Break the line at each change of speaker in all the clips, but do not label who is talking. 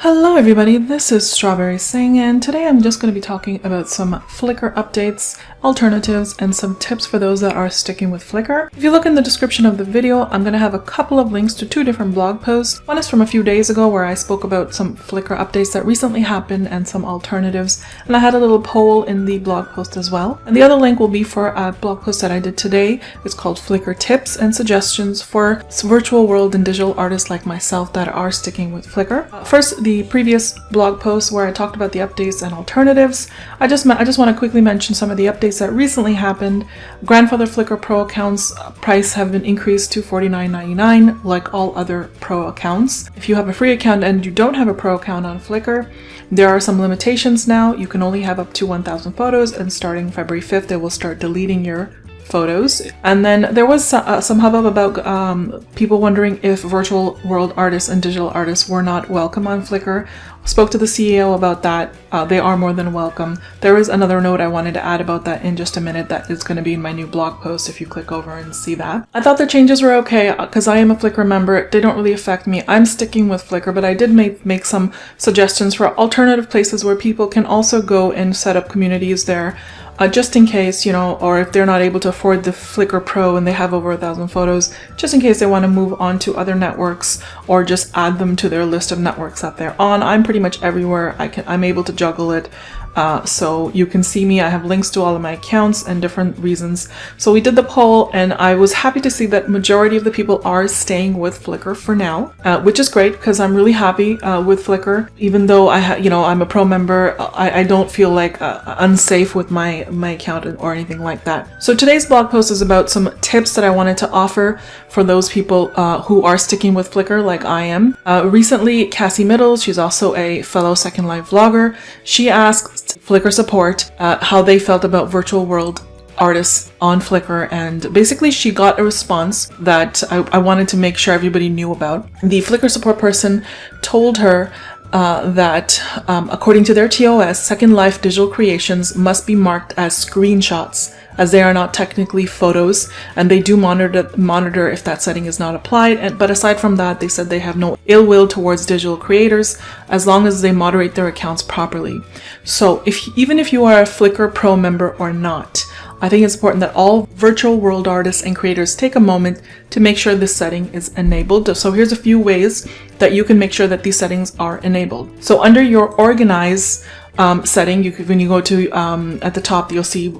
Hello everybody, this is Strawberry Singh, and today I'm just going to be talking about some Flickr updates, alternatives, and some tips for those that are sticking with Flickr. If you look in the description of the video, I'm going to have a couple of links to two different blog posts. One is from a few days ago where I spoke about some Flickr updates that recently happened and some alternatives, and I had a little poll in the blog post as well. And the other link will be for a blog post that I did today. It's called Flickr Tips and Suggestions for virtual world and digital artists like myself that are sticking with Flickr. First, the previous blog post where I talked about the updates and alternatives. I just want to quickly mention some of the updates that recently happened. Grandfather Flickr Pro accounts price have been increased to $49.99 like all other Pro accounts. If you have a free account and you don't have a Pro account on Flickr, there are some limitations now. You can only have up to 1,000 photos, and starting February 5th, they will start deleting your photos. And then there was some hubbub about people wondering if virtual world artists and digital artists were not welcome on Flickr. Spoke to the CEO about that. They are more than welcome. There is another note I wanted to add about that in just a minute that is going to be in my new blog post if you click over and see that. I thought the changes were okay because I am a Flickr member. They don't really affect me. I'm sticking with Flickr, but I did make some suggestions for alternative places where people can also go and set up communities there. Just in case, or if they're not able to afford the Flickr Pro and they have over 1,000 photos, just in case they want to move on to other networks or just add them to their list of networks that they're on. I'm pretty much everywhere. I'm able to juggle it. So you can see me. I have links to all of my accounts and different reasons. So we did the poll, and I was happy to see that majority of the people are staying with Flickr for now, which is great because I'm really happy with Flickr. Even though I'm a Pro member, I don't feel like unsafe with my account or anything like that. So today's blog post is about some tips that I wanted to offer for those people who are sticking with Flickr like I am. Recently, Cassie Middles, she's also a fellow Second Life vlogger, she asked Flickr support how they felt about virtual world artists on Flickr, and basically she got a response that I wanted to make sure everybody knew about. The Flickr support person told her that according to their TOS, Second Life digital creations must be marked as screenshots, as they are not technically photos, and they do monitor if that setting is not applied. But aside from that, they said they have no ill will towards digital creators as long as they moderate their accounts properly. So even if you are a Flickr Pro member or not, I think it's important that all virtual world artists and creators take a moment to make sure this setting is enabled. So here's a few ways that you can make sure that these settings are enabled. So under your organize setting, when you go to at the top, you'll see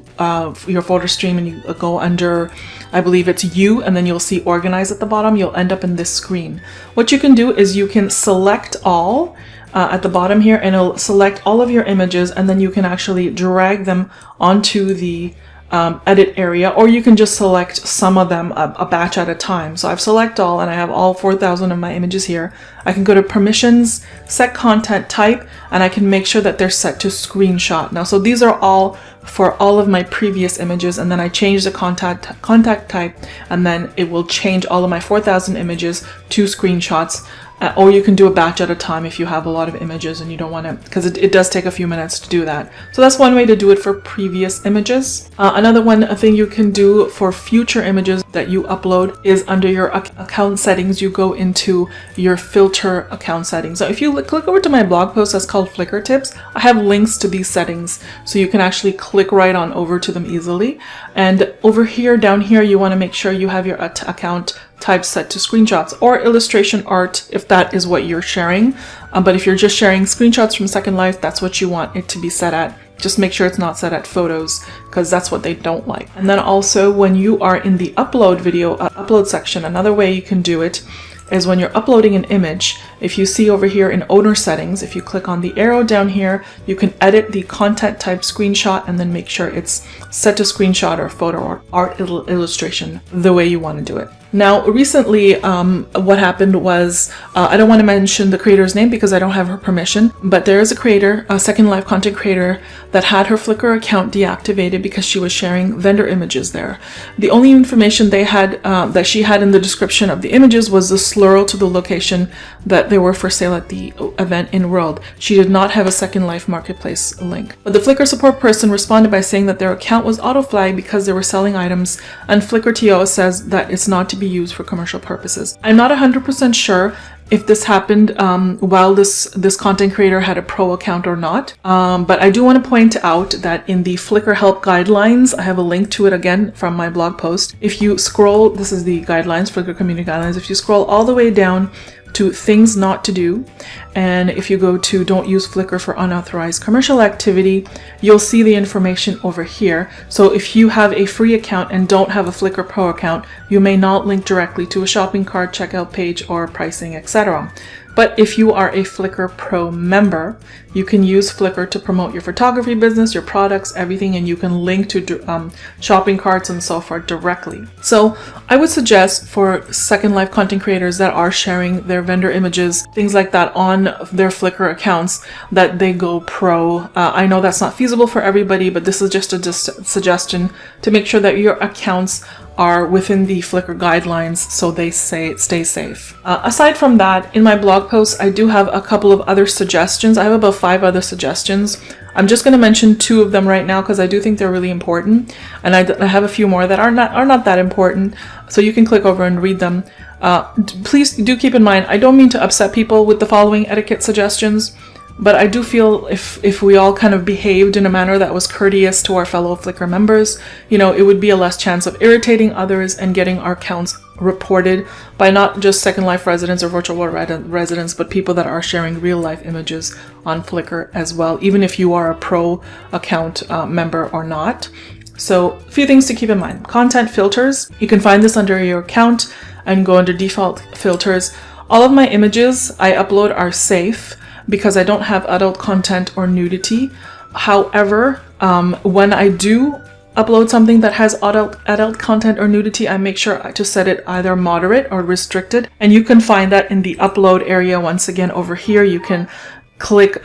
your folder stream, and you go under, I believe it's you, and then you'll see organize at the bottom. You'll end up in this screen. What you can do is you can select all at the bottom here, and it'll select all of your images, and then you can actually drag them onto the edit area, or you can just select some of them, a batch at a time. So I've select all, and I have all 4,000 of my images here. I can go to permissions, set content type, and I can make sure that they're set to screenshot. Now, so these are all for all of my previous images, and then I change the contact type, and then it will change all of my 4,000 images to screenshots. Or you can do a batch at a time if you have a lot of images and you don't want to, because it does take a few minutes to do that. So that's one way to do it for previous images. Another thing you can do for future images that you upload is under your account settings, you go into your filter account settings. So if you click over to my blog post that's called Flickr Tips, I have links to these settings, so you can actually click right on over to them easily. And over here, down here, you want to make sure you have your account type set to screenshots or illustration art if that is what you're sharing. But if you're just sharing screenshots from Second Life, that's what you want it to be set at. Just make sure it's not set at photos, because that's what they don't like. And then also when you are in the upload upload section, another way you can do it is when you're uploading an image. If you see over here in owner settings, if you click on the arrow down here, you can edit the content type screenshot and then make sure it's set to screenshot or photo or art illustration the way you want to do it. Now, recently, what happened was, I don't want to mention the creator's name because I don't have her permission, but there is a creator, a Second Life content creator, that had her Flickr account deactivated because she was sharing vendor images there. The only information they had, that she had in the description of the images was the slurl to the location that they were for sale at the event in World. She did not have a Second Life marketplace link. But the Flickr support person responded by saying that their account was auto-flagged because they were selling items, and Flickr TO says that it's not to to be used for commercial purposes. I'm not 100% sure if this happened while this content creator had a pro account or not. But I do want to point out that in the Flickr help guidelines, I have a link to it again from my blog post. If you scroll, this is the guidelines, Flickr community guidelines. If you scroll all the way down to things not to do, and if you go to don't use Flickr for unauthorized commercial activity, you'll see the information over here. So if you have a free account and don't have a Flickr Pro account, you may not link directly to a shopping cart, checkout page, or pricing, etc. But if you are a Flickr Pro member, you can use Flickr to promote your photography business, your products, everything, and you can link to shopping carts and so forth directly. So I would suggest for Second Life content creators that are sharing their vendor images, things like that on their Flickr accounts, that they go pro. I know that's not feasible for everybody, but this is just a suggestion to make sure that your accounts are within the Flickr guidelines so they stay safe. Aside from that, in my blog post, I do have a couple of other suggestions. I have about 5 other suggestions. I'm just going to mention 2 of them right now because I do think they're really important, and I have a few more that are not that important, so you can click over and read them. Please do keep in mind, I don't mean to upset people with the following etiquette suggestions, but I do feel if we all kind of behaved in a manner that was courteous to our fellow Flickr members, you know, it would be a less chance of irritating others and getting our accounts reported by not just Second Life residents or virtual world residents, but people that are sharing real life images on Flickr as well, even if you are a pro account member or not. So a few things to keep in mind. Content filters. You can find this under your account and go under default filters. All of my images I upload are safe because I don't have adult content or nudity. However, when I do upload something that has adult content or nudity, I make sure to set it either moderate or restricted. And you can find that in the upload area. Once again, over here, you can click,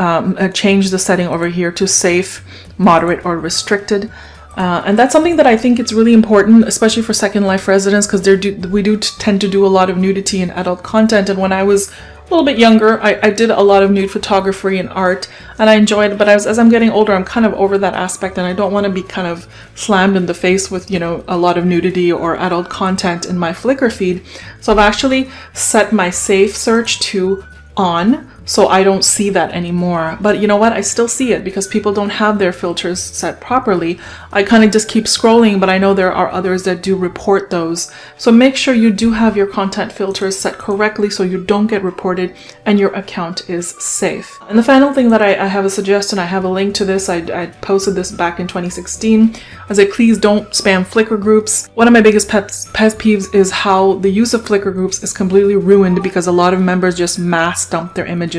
change the setting over here to safe, moderate, or restricted. And that's something that I think it's really important, especially for Second Life residents, because we do tend to do a lot of nudity and adult content. And when I was a little bit younger, I did a lot of nude photography and art, and I enjoyed it. But as I'm getting older, I'm kind of over that aspect, and I don't want to be kind of slammed in the face with, you know, a lot of nudity or adult content in my Flickr feed. So I've actually set my safe search to on, so I don't see that anymore. But you know what? I still see it because people don't have their filters set properly. I kind of just keep scrolling, but I know there are others that do report those. So make sure you do have your content filters set correctly so you don't get reported and your account is safe. And the final thing that I have a suggestion, I have a link to this. I posted this back in 2016. I say, please don't spam Flickr groups. One of my biggest pet peeves is how the use of Flickr groups is completely ruined because a lot of members just mass dump their images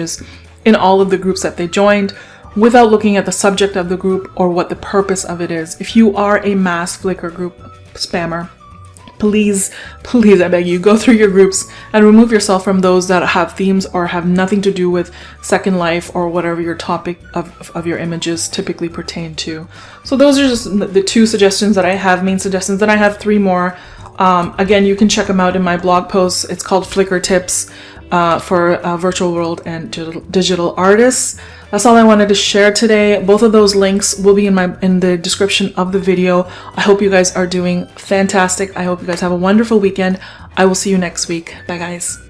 in all of the groups that they joined without looking at the subject of the group or what the purpose of it is. If you are a mass Flickr group spammer, please, I beg you, go through your groups and remove yourself from those that have themes or have nothing to do with Second Life or whatever your topic of your images typically pertain to. So those are just the 2 suggestions that I have, main suggestions. Then I have 3 more. Again, you can check them out in my blog post. It's called Flickr Tips for virtual world and digital artists. That's all I wanted to share today. Both of those links will be in the description of the video. I hope you guys are doing fantastic. I hope you guys have a wonderful weekend. I will see you next week. Bye guys.